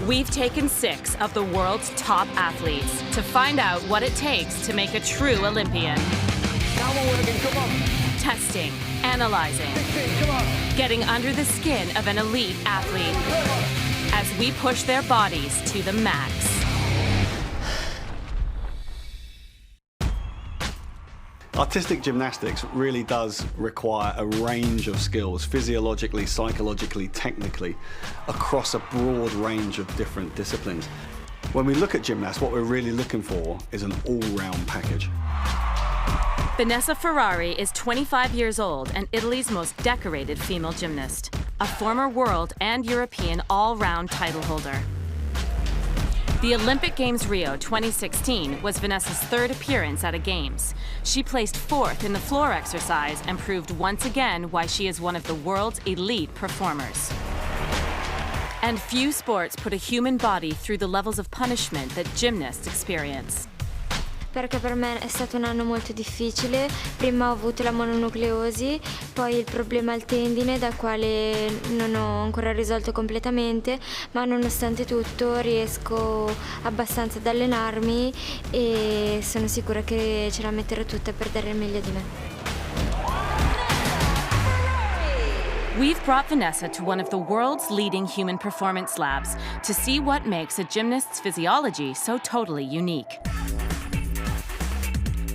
We've taken 6 of the world's top athletes to find out what it takes to make a true Olympian. Now we're working, come on. Testing, analyzing, 16, come on. getting under the skin of an elite athlete as we push their bodies to the max. Artistic gymnastics really does require a range of skills, physiologically, psychologically, technically, across a broad range of different disciplines. When we look at gymnasts, what we're really looking for is an all-round package. Vanessa Ferrari is 25 years old and Italy's most decorated female gymnast, a former world and European all-round title holder. The Olympic Games Rio 2016 was Vanessa's 3rd appearance at a Games. She placed 4th in the floor exercise and proved once again why she is one of the world's elite performers. And few sports put a human body through the levels of punishment that gymnasts experience. Perché per me è stato un anno molto difficile. Prima ho avuto la mononucleosi, poi il problema al tendine dal quale non ho ancora risolto completamente, ma nonostante tutto riesco abbastanza ad allenarmi e sono sicura che ce la metterò tutta per dare il meglio di me. We've brought Vanessa to one of the world's leading human performance labs to see what makes a gymnast's physiology so totally unique.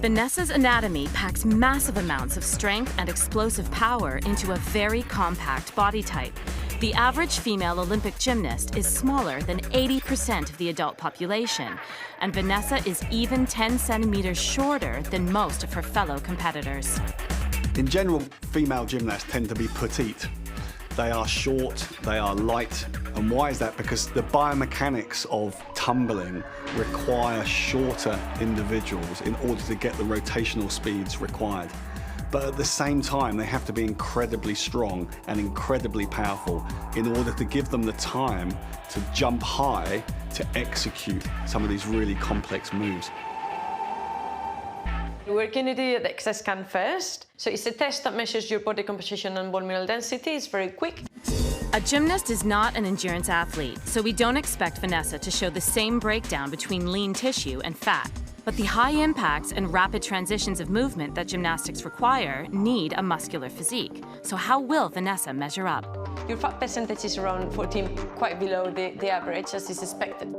Vanessa's anatomy packs massive amounts of strength and explosive power into a very compact body type. The average female Olympic gymnast is smaller than 80% of the adult population, and Vanessa is even 10 centimeters shorter than most of her fellow competitors. In general, female gymnasts tend to be petite. They are short, they are light, and why is that? Because the biomechanics of tumbling require shorter individuals in order to get the rotational speeds required. But at the same time, they have to be incredibly strong and incredibly powerful in order to give them the time to jump high to execute some of these really complex moves. We're going to do the exercise scan first. So it's a test that measures your body composition and bone mineral density. It's very quick. A gymnast is not an endurance athlete, so we don't expect Vanessa to show the same breakdown between lean tissue and fat. But the high impacts and rapid transitions of movement that gymnastics require need a muscular physique. So how will Vanessa measure up? Your fat percentage is around 14, quite below the average, as is expected.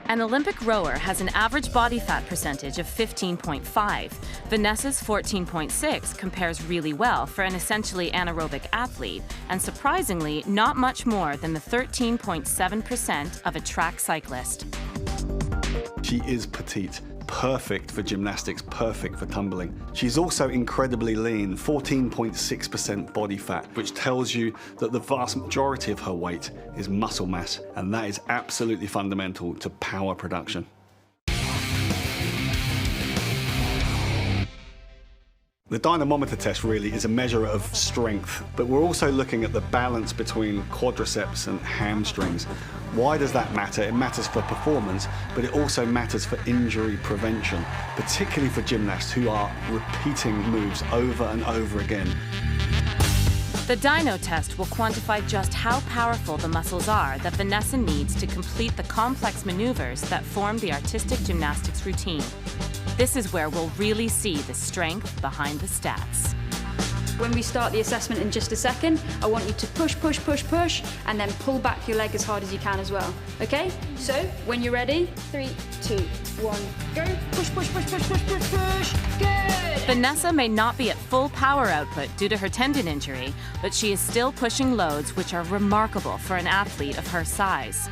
An Olympic rower has an average body fat percentage of 15.5. Vanessa's 14.6 compares really well for an essentially anaerobic athlete, and surprisingly, not much more than the 13.7% of a track cyclist. She is petite, perfect for gymnastics, perfect for tumbling. She's also incredibly lean, 14.6% body fat, which tells you that the vast majority of her weight is muscle mass, and that is absolutely fundamental to power production. The dynamometer test really is a measure of strength, but we're also looking at the balance between quadriceps and hamstrings. Why does that matter? It matters for performance, but it also matters for injury prevention, particularly for gymnasts who are repeating moves over and over again. The dyno test will quantify just how powerful the muscles are that Vanessa needs to complete the complex maneuvers that form the artistic gymnastics routine. This is where we'll really see the strength behind the stats. When we start the assessment in just a second, I want you to push, push, push, push, and then pull back your leg as hard as you can as well. Okay? So, when you're ready, 3, 2, 1, go. Push, push, push, push, push, push, push. Good! Vanessa may not be at full power output due to her tendon injury, but she is still pushing loads which are remarkable for an athlete of her size.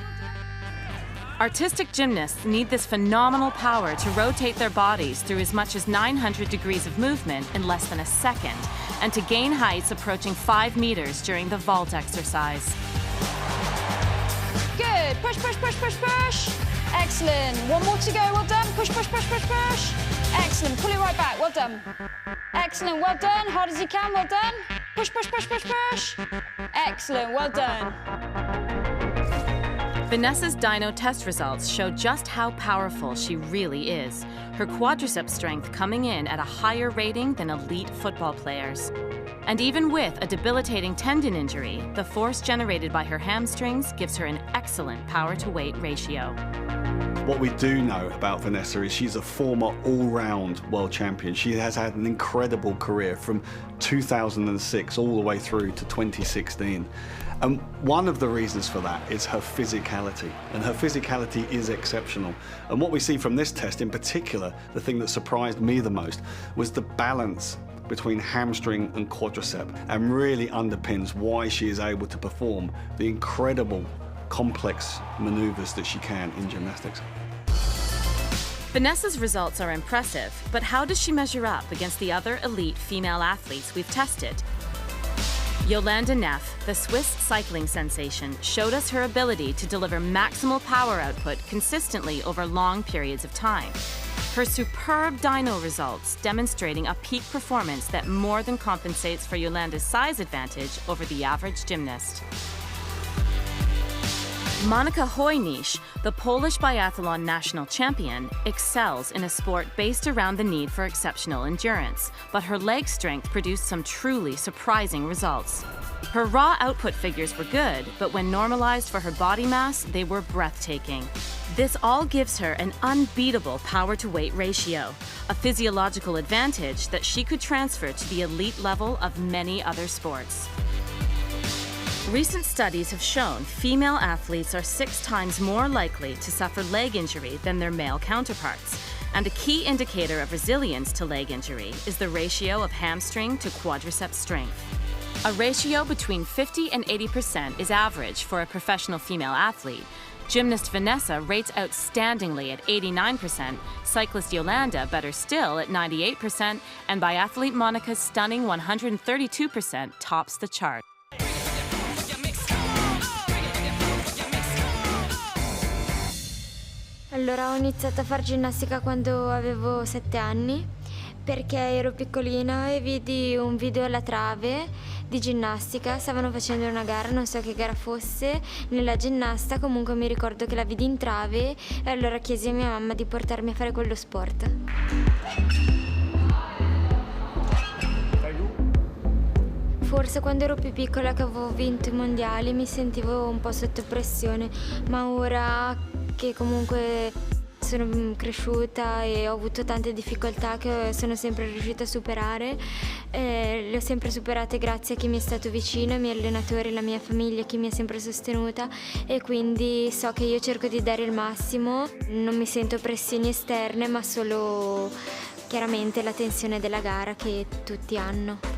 Artistic gymnasts need this phenomenal power to rotate their bodies through as much as 900 degrees of movement in less than a second, and to gain heights approaching 5 meters during the vault exercise. Good. Push, push, push, push, push. Excellent. One more to go. Well done. Push, push, push, push, push. Excellent. Pull it right back. Well done. Excellent. Well done. Hard as you can. Well done. Push, push, push, push, push. Excellent. Well done. Vanessa's dyno test results show just how powerful she really is, her quadricep strength coming in at a higher rating than elite football players. And even with a debilitating tendon injury, the force generated by her hamstrings gives her an excellent excellent power-to-weight ratio. What we do know about Vanessa is she's a former all-round world champion. She has had an incredible career from 2006 all the way through to 2016. And one of the reasons for that is her physicality, and her physicality is exceptional. And what we see from this test in particular, the thing that surprised me the most, was the balance between hamstring and quadricep, and really underpins why she is able to perform the incredible complex maneuvers that she can in gymnastics. Vanessa's results are impressive, but how does she measure up against the other elite female athletes we've tested? Jolanda Neff, the Swiss cycling sensation, showed us her ability to deliver maximal power output consistently over long periods of time. Her superb dyno results demonstrating a peak performance that more than compensates for Jolanda's size advantage over the average gymnast. Monika Hojnisz, the Polish biathlon national champion, excels in a sport based around the need for exceptional endurance, but her leg strength produced some truly surprising results. Her raw output figures were good, but when normalized for her body mass, they were breathtaking. This all gives her an unbeatable power-to-weight ratio, a physiological advantage that she could transfer to the elite level of many other sports. Recent studies have shown female athletes are 6 times more likely to suffer leg injury than their male counterparts. And a key indicator of resilience to leg injury is the ratio of hamstring to quadricep strength. A ratio between 50 and 80% is average for a professional female athlete. Gymnast Vanessa rates outstandingly at 89%, cyclist Jolanda better still at 98%, and biathlete Monika's stunning 132% tops the chart. Allora, ho iniziato a fare ginnastica quando avevo 7 anni perché ero piccolina e vidi un video alla trave di ginnastica. Stavano facendo una gara, non so che gara fosse, nella ginnasta. Comunque mi ricordo che la vidi in trave e allora chiesi a mia mamma di portarmi a fare quello sport. Forse quando ero più piccola, che avevo vinto i mondiali, mi sentivo un po' sotto pressione, ma ora che comunque sono cresciuta e ho avuto tante difficoltà che sono sempre riuscita a superare, le ho sempre superate grazie a chi mi è stato vicino, ai miei allenatori, la mia famiglia, chi mi ha sempre sostenuta, e quindi so che io cerco di dare il massimo, non mi sento pressioni esterne ma solo chiaramente la tensione della gara che tutti hanno.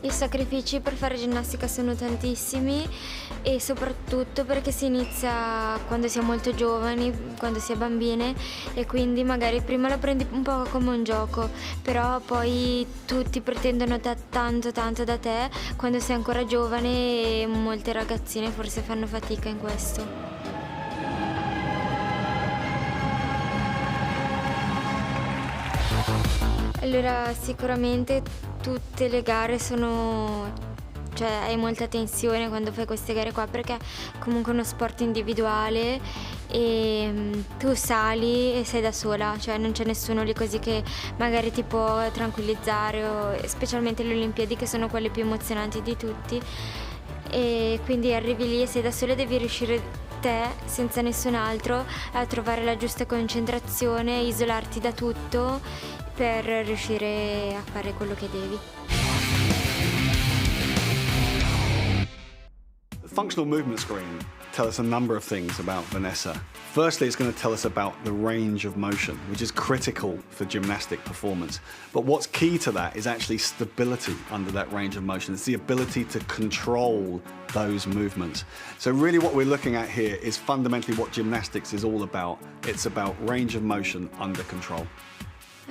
I sacrifici per fare ginnastica sono tantissimi e soprattutto perché si inizia quando si è molto giovani, quando si è bambine, e quindi magari prima lo prendi un po' come un gioco, però poi tutti pretendono tanto da te quando sei ancora giovane e molte ragazzine forse fanno fatica in questo. Allora, sicuramente tutte le gare hai molta tensione quando fai queste gare qua, perché comunque è uno sport individuale e tu sali e sei da sola, cioè non c'è nessuno lì così che magari ti può tranquillizzare, specialmente le Olimpiadi che sono quelle più emozionanti di tutti, e quindi arrivi lì e sei da sola e devi riuscire te, senza nessun altro, a trovare la giusta concentrazione, isolarti da tutto per riuscire a fare quello che devi. The functional movement screen tells us a number of things about Vanessa. Firstly, it's going to tell us about the range of motion, which is critical for gymnastic performance. But what's key to that is actually stability under that range of motion. It's the ability to control those movements. So really what we're looking at here is fundamentally what gymnastics is all about. It's about range of motion under control.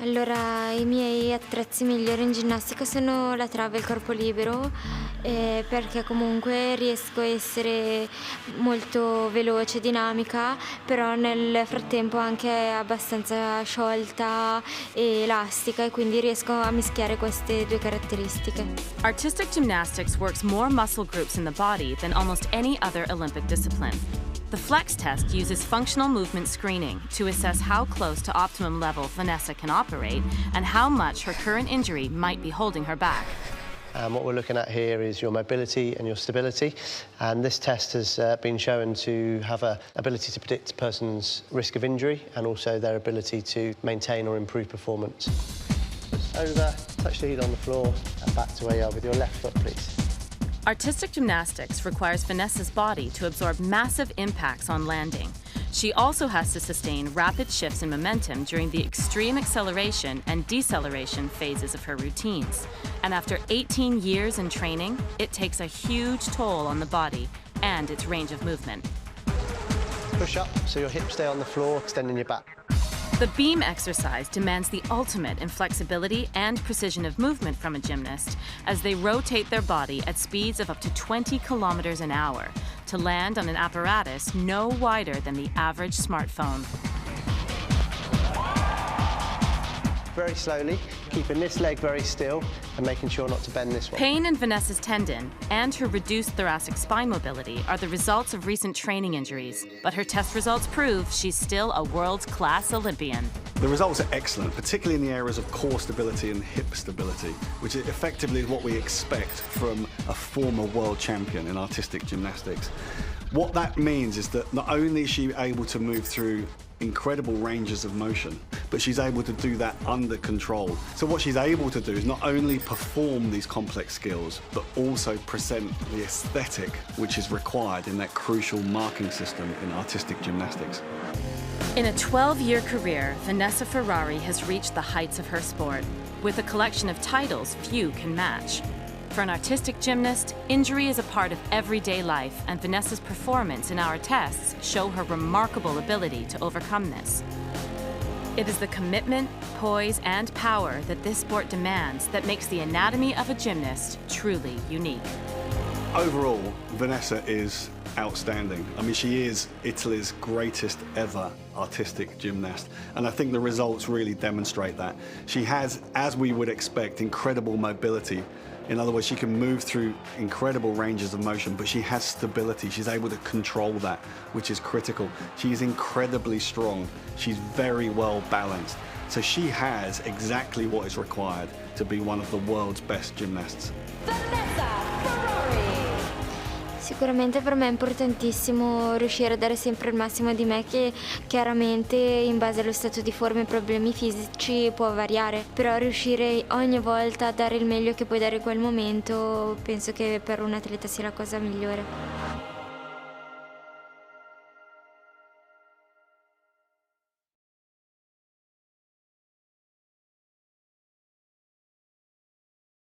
Allora, i miei attrezzi migliori in ginnastica sono la trave e il corpo libero, perché comunque riesco a essere molto veloce, dinamica, però nel frattempo anche abbastanza sciolta e elastica, e quindi riesco a mischiare queste due caratteristiche. Artistic gymnastics works more muscle groups in the body than almost any other Olympic discipline. The FLEX test uses functional movement screening to assess how close to optimum level Vanessa can operate and how much her current injury might be holding her back. And what we're looking at here is your mobility and your stability. And this test has been shown to have an ability to predict a person's risk of injury and also their ability to maintain or improve performance. Just over, touch the heel on the floor and back to where you are with your left foot, please. Artistic gymnastics requires Vanessa's body to absorb massive impacts on landing. She also has to sustain rapid shifts in momentum during the extreme acceleration and deceleration phases of her routines. And after 18 years in training, it takes a huge toll on the body and its range of movement. Push up so your hips stay on the floor, extending your back. The beam exercise demands the ultimate in flexibility and precision of movement from a gymnast as they rotate their body at speeds of up to 20 kilometers an hour to land on an apparatus no wider than the average smartphone. Very slowly, keeping this leg very still and making sure not to bend this one. Pain in Vanessa's tendon and her reduced thoracic spine mobility are the results of recent training injuries, but her test results prove she's still a world-class Olympian. The results are excellent, particularly in the areas of core stability and hip stability, which is effectively what we expect from a former world champion in artistic gymnastics. What that means is that not only is she able to move through incredible ranges of motion, but she's able to do that under control. So what she's able to do is not only perform these complex skills, but also present the aesthetic which is required in that crucial marking system in artistic gymnastics. In a 12-year career, Vanessa Ferrari has reached the heights of her sport, with a collection of titles few can match. For an artistic gymnast, injury is a part of everyday life, and Vanessa's performance in our tests show her remarkable ability to overcome this. It is the commitment, poise, and power that this sport demands that makes the anatomy of a gymnast truly unique. Overall, Vanessa is outstanding. I mean, she is Italy's greatest ever artistic gymnast, and I think the results really demonstrate that. She has, as we would expect, incredible mobility. In other words, she can move through incredible ranges of motion, but she has stability. She's able to control that, which is critical. She is incredibly strong. She's very well balanced. So she has exactly what is required to be one of the world's best gymnasts. Sicuramente per me è importantissimo riuscire a dare sempre il massimo di me, che chiaramente in base allo stato di forma e problemi fisici può variare, però riuscire ogni volta a dare il meglio che puoi dare in quel momento penso che per un atleta sia la cosa migliore.